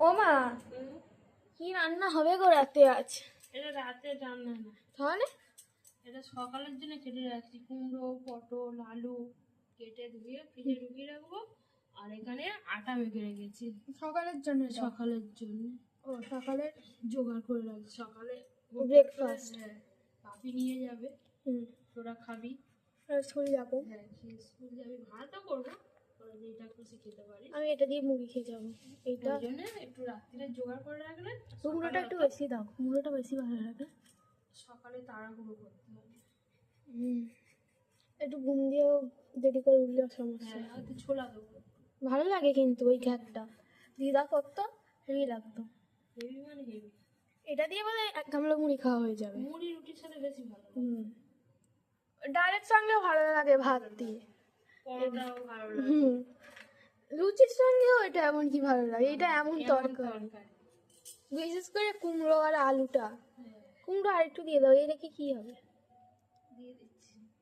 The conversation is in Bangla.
ও মা, কি রান্না হবে গো রাতে আজ? এটা রাতে রান্না না, তাহলে এটা সকালের জন্য কেটে রাখছি। কুমড়ো, পটল, আলু কেটে ধুয়ে ফ্রিজে ঢুকিয়ে রাখবো। আর এখানে আটা মেখে রেখেছি সকালের জন্য এটা? সকালের জন্য। ও সকালের জোগাড় করে রাখছি সকালে ব্রেকফাস্ট। হ্যাঁ, পাপি নিয়ে যাবে, হুম, তোরা খাবি। স্কুল যাবো। হ্যাঁ, খেয়ে স্কুল যাবি। ভাতও করবো, তোরা যেটা খুশি খেতে পারিস। আমি এটা দিয়ে মুড়ি খেয়ে যাবো। এটা ওই জন্য একটু রাত্রিরে জোগাড় করে রাখলে কুমড়োটা একটু বেশি দাও, কুমড়োটা বেশি ভালো লাগে। সকালে তাড়াহুড়ো করতে হবে। হুম, একটু ঘুম দিয়েও দেরি করে উঠলেও সমস্যা। হ্যাঁ, হয়তো ছোলা দেবো। ভালো লাগে কিন্তু ওই ঘ্যাটটা দিদা করতো, হেভি লাগতো। হেভি মানে হেভি। এটা দিয়ে বলে এক গামলা মুড়ি খাওয়া হয়ে যাবে। মুড়ি রুটির সাথে বেশি ভালো লাগে। হুম, ডালের সঙ্গেও ভালো লাগে ভাত দিয়ে। পরোটাও ভালো লাগে। হুম, লুচির সঙ্গেও এটা এমন কি ভালো লাগে, এটা এমন এমন তরকারি। তরকারি। বিশেষ করে কুমড়ো আর আলুটা। হ্যাঁ, কুমড়ো আর একটু দিয়ে দাও, এই রেখে কি হবে? দিয়ে দিচ্ছি।